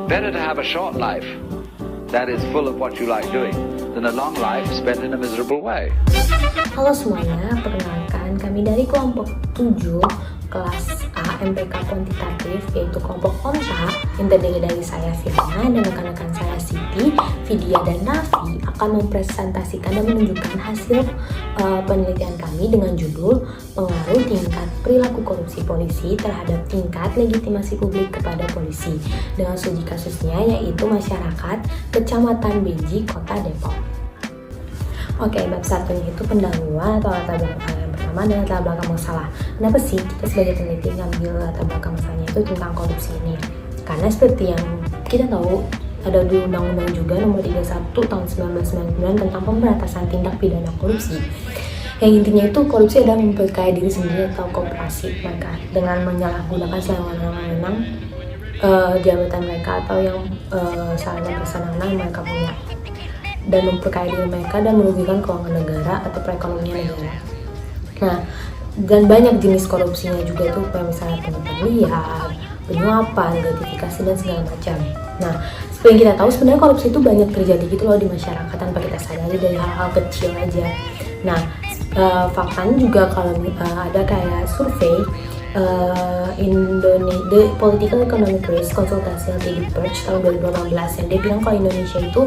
Better to have a short life that is full of what you like doing than a long life spent in a miserable way. Halo semuanya, perkenalkan kami dari kelompok 7 kelas A MPK Kuantitatif, yaitu kelompok kontak yang terdiri dari saya Firna dan rekan-rekan saya Siti, Vidya dan Nafi akan mempresentasikan dan menunjukkan hasil penelitian kami dengan judul pengaruh tingkat perilaku korupsi polisi terhadap tingkat legitimasi publik kepada polisi dengan studi kasusnya yaitu masyarakat Kecamatan Beji, Kota Depok. Oke, bab 1 itu pendahuluan atau latar belakang yang pertama adalah latar belakang masalah. Kenapa sih kita sebagai peneliti ngambil latar belakang masalahnya itu tentang korupsi ini? Karena seperti yang kita tahu, ada di undang-undang juga nomor 31 tahun 1999 tentang pemberantasan tindak pidana korupsi. Yang intinya itu korupsi adalah memperkaya diri sendiri atau korporasi mereka dengan menyalahgunakan wewenang jabatan mereka atau yang sarana prasarana yang mereka punya, dan memperkaya diri mereka dan merugikan keuangan negara atau perekonomian negara. Nah, dan banyak jenis korupsinya juga tuh, kayak misalnya pungutan liar, penyuapan, gratifikasi dan segala macam. Nah, seperti yang kita tahu sebenarnya korupsi itu banyak terjadi gitu loh di masyarakat tanpa kita sadari dari hal-hal kecil aja. Nah, faktanya juga kalau ada kayak survei The Political Economic Risk konsultasi yang di Perch tahun 2018 yang dia bilang kalau Indonesia itu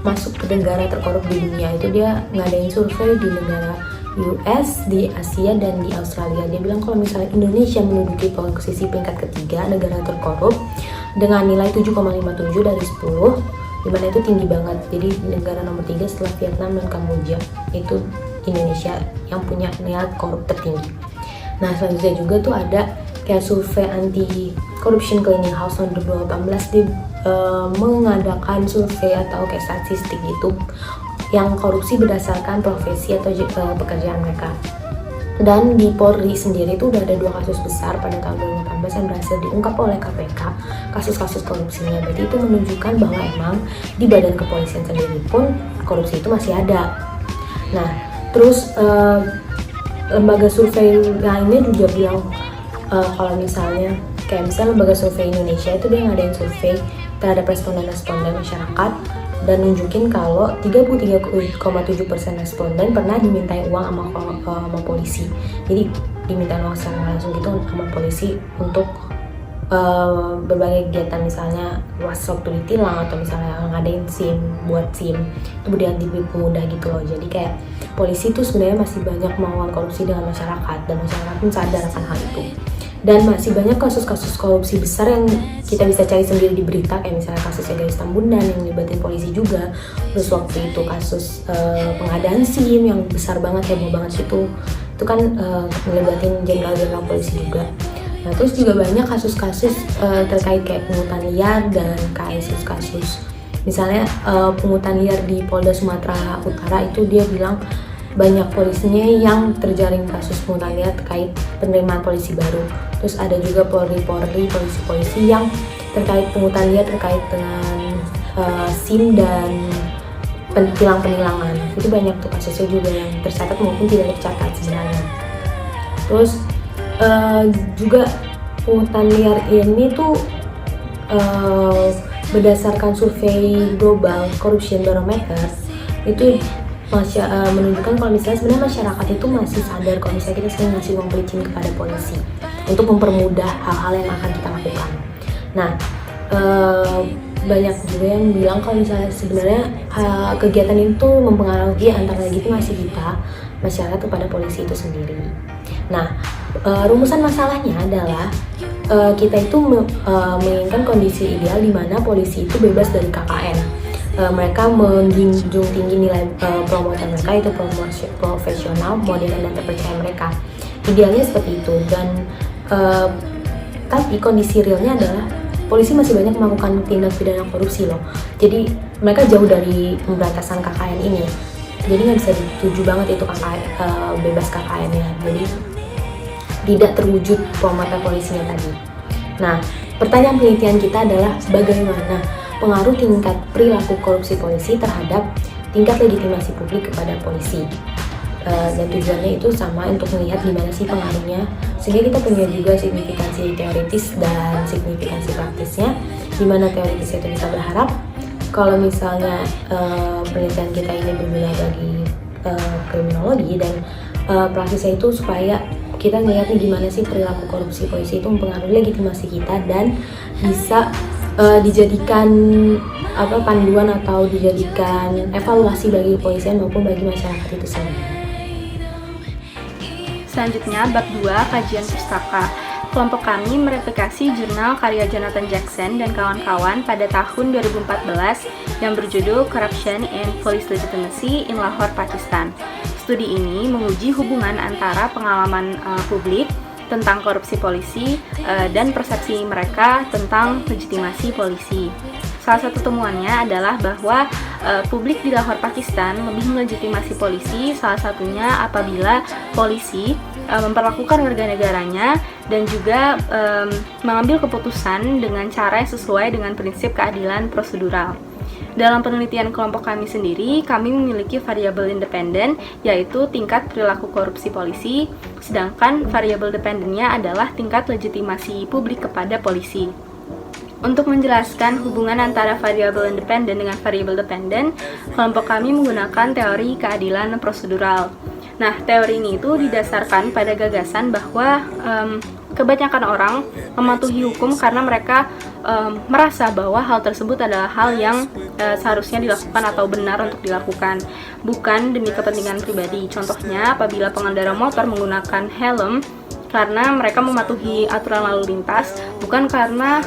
masuk ke negara terkorup di dunia. Itu dia ngadain survei di negara US, di Asia dan di Australia. Dia bilang kalau misalnya Indonesia menduduki posisi peringkat ketiga negara terkorup dengan nilai 7,57 dari 10, dimana itu tinggi banget. Jadi negara nomor 3 setelah Vietnam dan Kamboja itu Indonesia yang punya nilai korup tertinggi. Nah, selanjutnya juga tuh ada kayak survei anti corruption cleaning house tahun 2018 di mengadakan survei atau kayak statistik gitu yang korupsi berdasarkan profesi atau pekerjaan mereka. Dan di Polri sendiri itu udah ada 2 kasus besar pada tahun 2018 yang berhasil diungkap oleh KPK, kasus-kasus korupsinya. Berarti itu menunjukkan bahwa emang di badan kepolisian sendiri pun korupsi itu masih ada. Nah, terus lembaga survei lainnya juga bilang kalau misalnya kayak misalnya lembaga survei Indonesia itu dia ngadain survei terhadap responden-responden masyarakat dan nunjukin kalau 33,7% responden pernah dimintai uang sama polisi. Jadi dimintai uang secara langsung gitu sama polisi untuk berbagai kegiatan, misalnya waktu ditilang atau misalnya ngadain SIM, buat SIM itu berdianti pemuda gitu loh. Jadi kayak polisi itu sebenarnya masih banyak melawan korupsi dengan masyarakat dan masyarakat pun sadar akan hal itu. Dan masih banyak kasus-kasus korupsi besar yang kita bisa cari sendiri di berita, kayak misalnya kasusnya Gayus Tambunan yang melibatkan polisi juga. Terus waktu itu kasus pengadaan SIM yang besar banget, heboh banget itu kan melibatkan jenderal-jenderal polisi juga. Nah, terus juga banyak kasus-kasus terkait kayak pungutan liar dan kasus-kasus misalnya pungutan liar di Polda Sumatera Utara itu dia bilang banyak polisinya yang terjaring kasus pungutan liar terkait penerimaan polisi baru. Terus ada juga polisi-polisi yang terkait pungutan liar terkait dengan SIM dan penilangan. Itu banyak tuh kasusnya juga yang tercatat maupun tidak tercatat sebenarnya. Terus juga pungutan liar ini tuh berdasarkan survei Global Corruption Barometer itu menunjukkan kalau misalnya sebenarnya masyarakat itu masih sadar kalau misalnya kita sering ngasih uang pelicin kepada polisi untuk mempermudah hal-hal yang akan kita lakukan. Nah, banyak juga yang bilang kalau misalnya sebenarnya kegiatan itu mempengaruhi antara legitimasi kita masyarakat kepada polisi itu sendiri. Nah, rumusan masalahnya adalah kita itu menginginkan kondisi ideal di mana polisi itu bebas dari KKN. Mereka menjunjung tinggi nilai promosi mereka, itu profesional, modern dan terpercaya mereka. Idealnya seperti itu, dan tapi kondisi realnya adalah polisi masih banyak melakukan tindak pidana korupsi loh. Jadi mereka jauh dari pemberantasan KKN ini. Jadi nggak bisa dituju banget itu bebas KKN-nya. Jadi tidak terwujud pengamatan polisinya tadi. Nah, pertanyaan penelitian kita adalah bagaimana pengaruh tingkat perilaku korupsi polisi terhadap tingkat legitimasi publik kepada polisi. Dan tujuannya itu sama untuk melihat gimana sih pengaruhnya, sehingga kita punya juga signifikansi teoritis dan signifikansi praktisnya gimana teoritis itu bisa berharap kalau misalnya penelitian kita ini berguna bagi kriminologi dan praksisnya itu supaya kita ngeliatnya gimana sih perilaku korupsi polisi itu mempengaruhi legitimasi kita dan bisa dijadikan panduan atau dijadikan evaluasi bagi kepolisian maupun bagi masyarakat itu sendiri. Selanjutnya, bab 2, kajian pustaka. Kelompok kami mereplikasi jurnal karya Jonathan Jackson dan kawan-kawan pada tahun 2014 yang berjudul Corruption and Police Legitimacy in Lahore, Pakistan. Studi ini menguji hubungan antara pengalaman publik tentang korupsi polisi dan persepsi mereka tentang legitimasi polisi. Salah satu temuannya adalah bahwa publik di Lahore, Pakistan lebih melegitimasi polisi, salah satunya apabila polisi memperlakukan warga negaranya dan juga mengambil keputusan dengan cara yang sesuai dengan prinsip keadilan prosedural. Dalam penelitian kelompok kami sendiri, kami memiliki variabel independen, yaitu tingkat perilaku korupsi polisi, sedangkan variabel dependennya adalah tingkat legitimasi publik kepada polisi. Untuk menjelaskan hubungan antara variabel independen dengan variabel dependen, kelompok kami menggunakan teori keadilan prosedural. Nah, teori ini itu didasarkan pada gagasan bahwa kebanyakan orang mematuhi hukum karena mereka merasa bahwa hal tersebut adalah hal yang seharusnya dilakukan atau benar untuk dilakukan, bukan demi kepentingan pribadi. Contohnya, apabila pengendara motor menggunakan helm karena mereka mematuhi aturan lalu lintas, bukan karena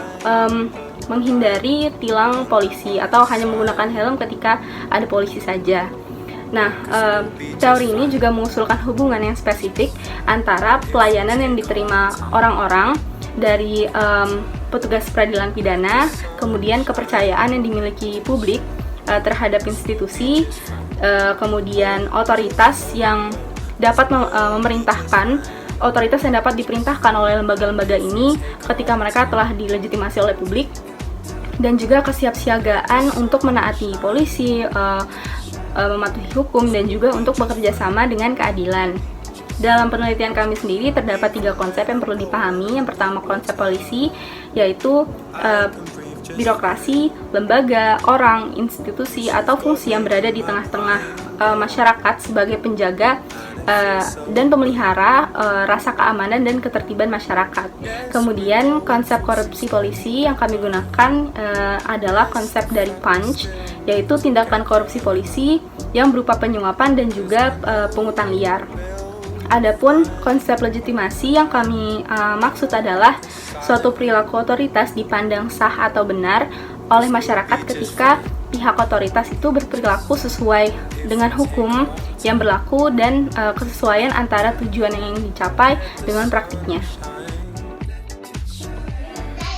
menghindari tilang polisi atau hanya menggunakan helm ketika ada polisi saja. Nah, teori ini juga mengusulkan hubungan yang spesifik antara pelayanan yang diterima orang-orang dari petugas peradilan pidana, kemudian kepercayaan yang dimiliki publik terhadap institusi, kemudian otoritas yang dapat otoritas yang dapat diperintahkan oleh lembaga-lembaga ini ketika mereka telah dilegitimasi oleh publik, dan juga kesiapsiagaan untuk menaati polisi, mematuhi hukum, dan juga untuk bekerja sama dengan keadilan. Dalam penelitian kami sendiri terdapat 3 konsep yang perlu dipahami. Yang pertama, konsep polisi, yaitu birokrasi, lembaga, orang, institusi, atau fungsi yang berada di tengah-tengah masyarakat sebagai penjaga dan pemelihara rasa keamanan dan ketertiban masyarakat. Kemudian konsep korupsi polisi yang kami gunakan adalah konsep dari PUNCH, yaitu tindakan korupsi polisi yang berupa penyuapan dan juga pungutan liar. Adapun konsep legitimasi yang kami maksud adalah suatu perilaku otoritas dipandang sah atau benar oleh masyarakat ketika pihak otoritas itu berperilaku sesuai dengan hukum yang berlaku dan kesesuaian antara tujuan yang ingin dicapai dengan praktiknya.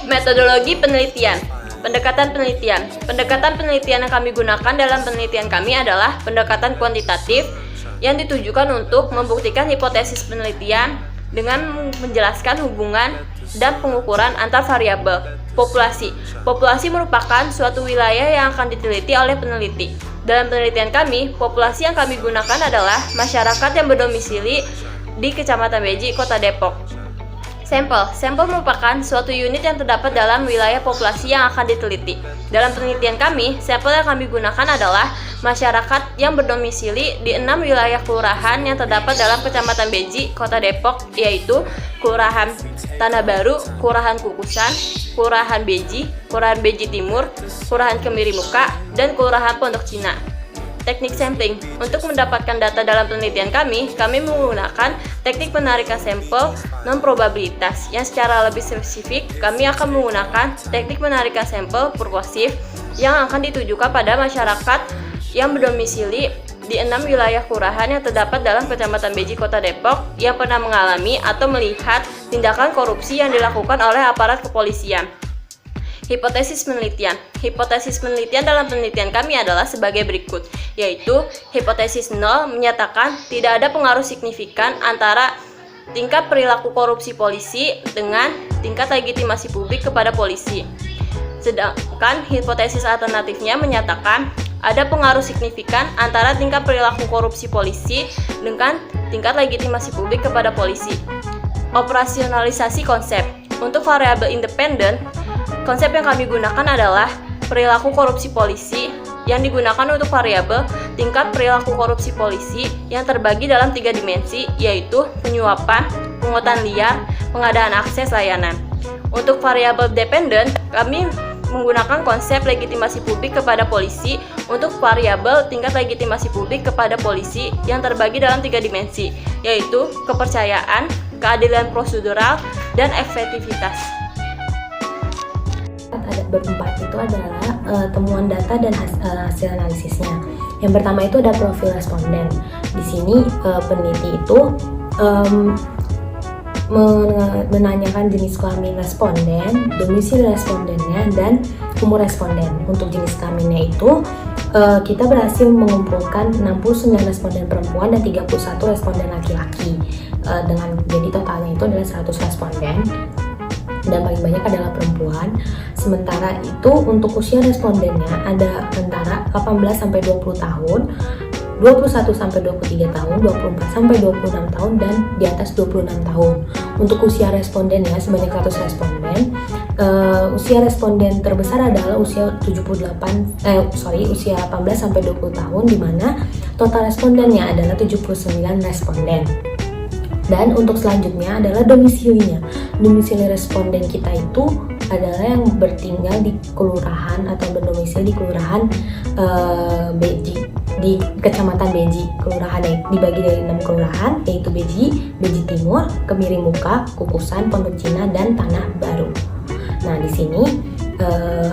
Metodologi penelitian. Pendekatan penelitian. Pendekatan penelitian yang kami gunakan dalam penelitian kami adalah pendekatan kuantitatif yang ditujukan untuk membuktikan hipotesis penelitian dengan menjelaskan hubungan dan pengukuran antar variabel. Populasi. Populasi merupakan suatu wilayah yang akan diteliti oleh peneliti. Dalam penelitian kami, populasi yang kami gunakan adalah masyarakat yang berdomisili di Kecamatan Beji, Kota Depok. Sampel. Sampel merupakan suatu unit yang terdapat dalam wilayah populasi yang akan diteliti. Dalam penelitian kami, sampel yang kami gunakan adalah masyarakat yang berdomisili di 6 wilayah kelurahan yang terdapat dalam Kecamatan Beji, Kota Depok, yaitu Kelurahan Tanah Baru, Kelurahan Kukusan, Kelurahan Beji, Kelurahan Beji Timur, Kelurahan Kemiri Muka, dan Kelurahan Pondok Cina. Teknik sampling. Untuk mendapatkan data dalam penelitian kami menggunakan teknik penarikan sampel non-probabilitas, yang secara lebih spesifik kami akan menggunakan teknik penarikan sampel purposif yang akan ditujukan pada masyarakat yang berdomisili di 6 wilayah kelurahan yang terdapat dalam Kecamatan Beji, Kota Depok yang pernah mengalami atau melihat tindakan korupsi yang dilakukan oleh aparat kepolisian. Hipotesis penelitian. Hipotesis penelitian dalam penelitian kami adalah sebagai berikut, yaitu hipotesis 0 menyatakan tidak ada pengaruh signifikan antara tingkat perilaku korupsi polisi dengan tingkat legitimasi publik kepada polisi. Sedangkan hipotesis alternatifnya menyatakan ada pengaruh signifikan antara tingkat perilaku korupsi polisi dengan tingkat legitimasi publik kepada polisi. Operasionalisasi konsep. Untuk variabel independen, Konsep yang kami gunakan adalah perilaku korupsi polisi yang digunakan untuk variabel tingkat perilaku korupsi polisi yang terbagi dalam 3 dimensi, yaitu penyuapan, pungutan liar, pengadaan akses layanan. Untuk variabel dependen, kami menggunakan konsep legitimasi publik kepada polisi untuk variabel tingkat legitimasi publik kepada polisi yang terbagi dalam 3 dimensi, yaitu kepercayaan, keadilan prosedural, dan efektivitas. Ada berempat itu adalah temuan data dan hasil analisisnya. Yang pertama itu ada profil responden. Di sini peneliti itu menanyakan jenis kelamin responden, domisili respondennya, dan umur responden. Untuk jenis kelaminnya itu kita berhasil mengumpulkan 69 responden perempuan dan 31 responden laki-laki. Jadi totalnya itu adalah 100 responden. Dan paling banyak adalah perempuan. Sementara itu untuk usia respondennya ada antara 18 sampai 20 tahun, 21 sampai 23 tahun, 24 sampai 26 tahun, dan di atas 26 tahun. Untuk usia respondennya sebanyak 100 responden. Usia responden terbesar adalah usia 18 sampai 20 tahun, di mana total respondennya adalah 79 responden. Dan untuk selanjutnya adalah domisilinya. Domisili responden kita itu adalah yang bertinggal di kelurahan atau berdomisili di kelurahan Beji, di Kecamatan Beji. Kelurahannya dibagi dari 6 kelurahan, yaitu Beji, Beji Timur, Kemiri Muka, Kukusan, Pondok Cina, dan Tanah Baru. Nah, di sini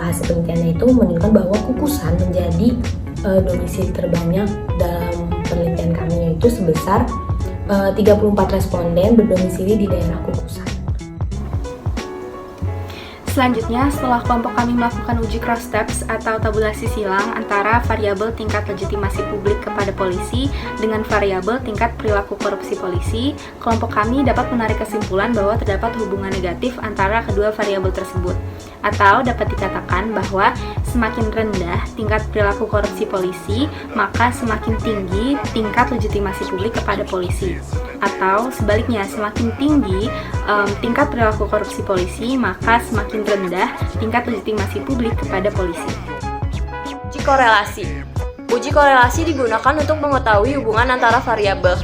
hasil penelitiannya itu menunjukkan bahwa Kukusan menjadi domisili terbanyak dalam penelitian kami, yaitu sebesar 34 responden berdomisili di daerah Kukusan. Selanjutnya, setelah kelompok kami melakukan uji cross steps atau tabulasi silang antara variabel tingkat legitimasi publik kepada polisi dengan variabel tingkat perilaku korupsi polisi, kelompok kami dapat menarik kesimpulan bahwa terdapat hubungan negatif antara kedua variabel tersebut. Atau dapat dikatakan bahwa semakin rendah tingkat perilaku korupsi polisi, maka semakin tinggi tingkat legitimasi publik kepada polisi. Atau sebaliknya, semakin tinggi tingkat perilaku korupsi polisi, maka semakin rendah tingkat legitimasi publik kepada polisi. Uji korelasi. Uji korelasi digunakan untuk mengetahui hubungan antara variabel.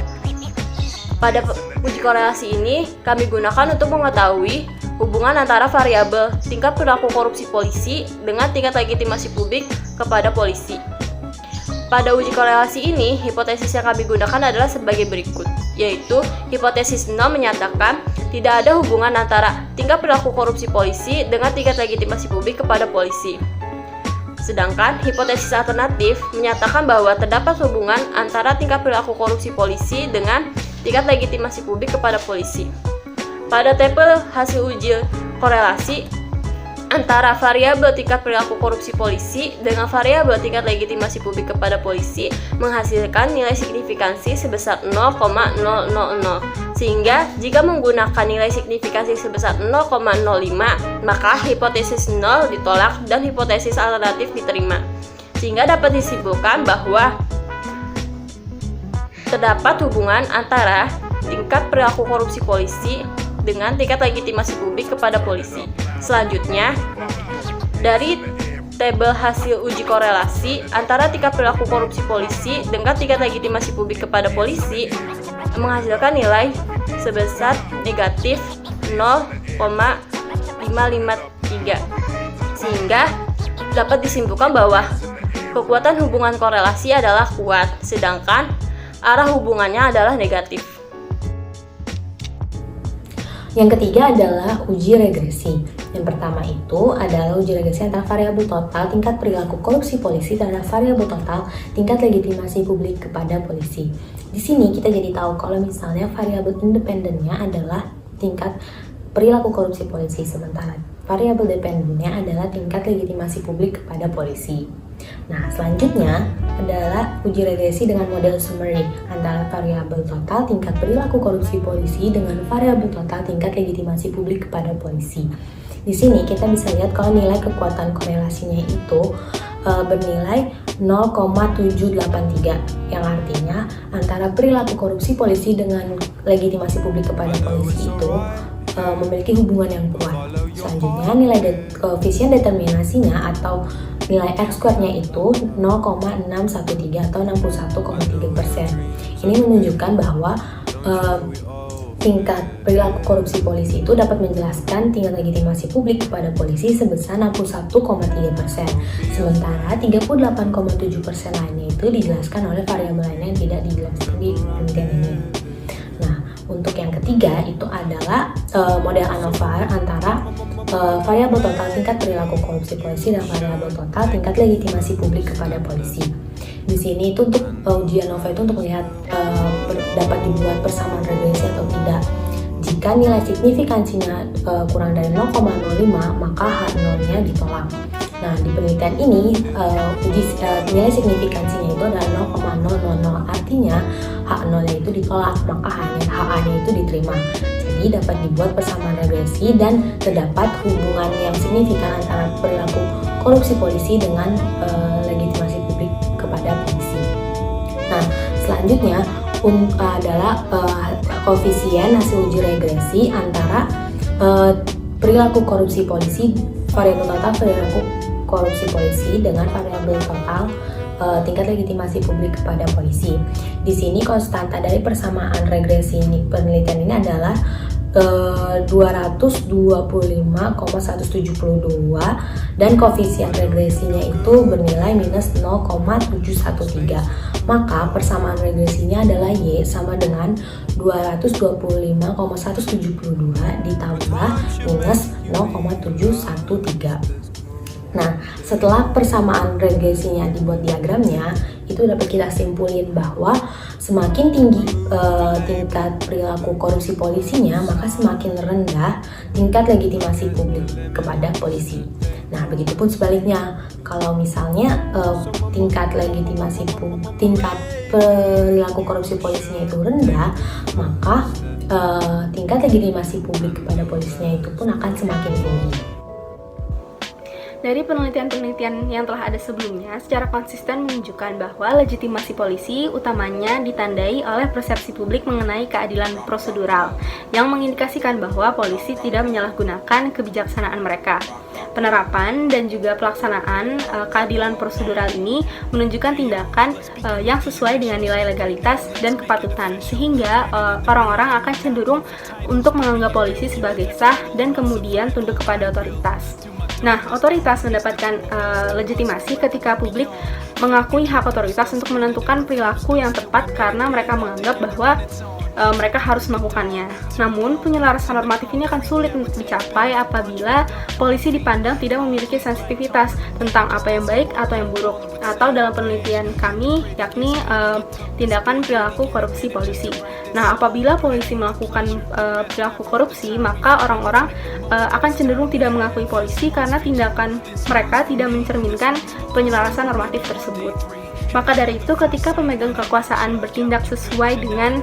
Pada uji korelasi ini, kami gunakan untuk mengetahui hubungan antara variabel tingkat perilaku korupsi polisi dengan tingkat legitimasi publik kepada polisi. Pada uji korelasi ini, hipotesis yang kami gunakan adalah sebagai berikut, yaitu hipotesis 0 menyatakan tidak ada hubungan antara tingkat perilaku korupsi polisi dengan tingkat legitimasi publik kepada polisi. Sedangkan hipotesis alternatif menyatakan bahwa terdapat hubungan antara tingkat perilaku korupsi polisi dengan tingkat legitimasi publik kepada polisi. Pada tabel hasil uji korelasi antara variabel tingkat perilaku korupsi polisi dengan variabel tingkat legitimasi publik kepada polisi menghasilkan nilai signifikansi sebesar 0,000. Sehingga jika menggunakan nilai signifikansi sebesar 0,05, maka hipotesis 0 ditolak dan hipotesis alternatif diterima. Sehingga dapat disimpulkan bahwa terdapat hubungan antara tingkat perilaku korupsi polisi dengan tingkat legitimasi publik kepada polisi. Selanjutnya, dari tabel hasil uji korelasi antara tingkat perilaku korupsi polisi dengan tingkat legitimasi publik kepada polisi menghasilkan nilai sebesar negatif 0,553. Sehingga dapat disimpulkan bahwa kekuatan hubungan korelasi adalah kuat, sedangkan arah hubungannya adalah negatif. Yang ketiga adalah uji regresi. Yang pertama itu adalah uji regresi antara variabel total tingkat perilaku korupsi polisi terhadap variabel total tingkat legitimasi publik kepada polisi. Di sini kita jadi tahu kalau misalnya variabel independennya adalah tingkat perilaku korupsi polisi, sementara variabel dependennya adalah tingkat legitimasi publik kepada polisi. Nah, selanjutnya adalah uji regresi dengan model summary antara variabel total tingkat perilaku korupsi polisi dengan variabel total tingkat legitimasi publik kepada polisi. Di sini kita bisa lihat kalau nilai kekuatan korelasinya itu bernilai 0,783, yang artinya antara perilaku korupsi polisi dengan legitimasi publik kepada polisi itu memiliki hubungan yang kuat. Selanjutnya, nilai koefisien determinasinya atau nilai R-squared-nya itu 0,613 atau 61,3%. Ini menunjukkan bahwa tingkat perilaku korupsi polisi itu dapat menjelaskan tingkat legitimasi publik kepada polisi sebesar 61,3%. Sementara 38,7% lainnya itu dijelaskan oleh variabel lainnya yang tidak dijelaskan di penelitian ini. Nah, untuk yang ketiga itu adalah model ANOVA antara variabel total tingkat perilaku korupsi polisi dan variabel total tingkat legitimasi publik kepada polisi. Di sini itu untuk uji ANOVA itu untuk melihat dapat dibuat persamaan regresi atau tidak. Jika nilai signifikansinya kurang dari 0,05 maka H0-nya ditolak. Nah, di penelitian ini nilai signifikansinya itu adalah 0,000, artinya H0-nya itu ditolak, maka HA-nya itu diterima. Jadi dapat dibuat persamaan regresi dan terdapat hubungan yang signifikan antara perilaku korupsi polisi dengan legitimasi publik kepada polisi. Nah, selanjutnya adalah koefisien hasil uji regresi antara perilaku korupsi polisi, variabel total perilaku korupsi polisi dengan variabel total tingkat legitimasi publik kepada polisi. Di sini konstanta dari persamaan regresi ini penelitian ini adalah 225,172 dan koefisien regresinya itu bernilai minus 0,713. Maka persamaan regresinya adalah Y sama dengan 225,172 ditambah minus 0,713. Nah, setelah persamaan regresinya dibuat diagramnya, itu dapat kita simpulin bahwa semakin tinggi tingkat perilaku korupsi polisinya, maka semakin rendah tingkat legitimasi publik kepada polisi. Nah, begitupun sebaliknya, kalau misalnya tingkat perilaku korupsi polisinya itu rendah, maka tingkat legitimasi publik kepada polisinya itu pun akan semakin tinggi. Dari penelitian-penelitian yang telah ada sebelumnya, secara konsisten menunjukkan bahwa legitimasi polisi utamanya ditandai oleh persepsi publik mengenai keadilan prosedural, yang mengindikasikan bahwa polisi tidak menyalahgunakan kebijaksanaan mereka. Penerapan dan juga pelaksanaan keadilan prosedural ini menunjukkan tindakan yang sesuai dengan nilai legalitas dan kepatutan, sehingga orang-orang akan cenderung untuk menganggap polisi sebagai sah dan kemudian tunduk kepada otoritas. Nah, otoritas mendapatkan legitimasi ketika publik mengakui hak otoritas untuk menentukan perilaku yang tepat karena mereka menganggap bahwa mereka harus melakukannya. Namun, penyelarasan normatif ini akan sulit untuk dicapai apabila polisi dipandang tidak memiliki sensitivitas tentang apa yang baik atau yang buruk, atau dalam penelitian kami, yakni tindakan perilaku korupsi polisi. Nah, apabila polisi melakukan perilaku korupsi, maka orang-orang akan cenderung tidak mengakui polisi karena tindakan mereka tidak mencerminkan penyelarasan normatif tersebut. Maka dari itu, ketika pemegang kekuasaan bertindak sesuai dengan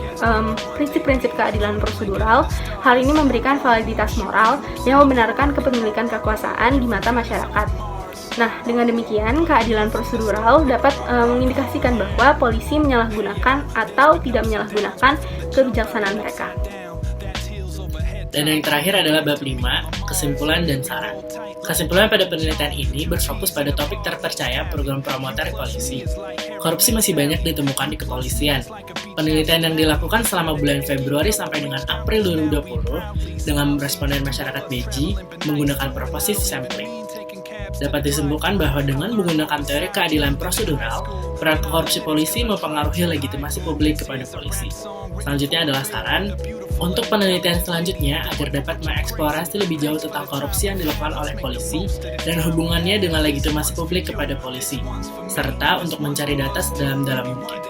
prinsip-prinsip keadilan prosedural, hal ini memberikan validitas moral yang membenarkan kepemilikan kekuasaan di mata masyarakat. Nah, dengan demikian, keadilan prosedural dapat mengindikasikan bahwa polisi menyalahgunakan atau tidak menyalahgunakan kebijaksanaan mereka. Dan yang terakhir adalah bab 5, kesimpulan dan saran. Kesimpulan pada penelitian ini berfokus pada topik terpercaya program promoter polisi. Korupsi masih banyak ditemukan di kepolisian. Penelitian yang dilakukan selama bulan Februari sampai dengan April 2020 dengan responden masyarakat Beji menggunakan purposive sampling. Dapat disimpulkan bahwa dengan menggunakan teori keadilan prosedural, peran korupsi polisi mempengaruhi legitimasi publik kepada polisi. Selanjutnya adalah saran untuk penelitian selanjutnya agar dapat mengeksplorasi lebih jauh tentang korupsi yang dilakukan oleh polisi dan hubungannya dengan legitimasi publik kepada polisi, serta untuk mencari data sedalam-dalam mungkin.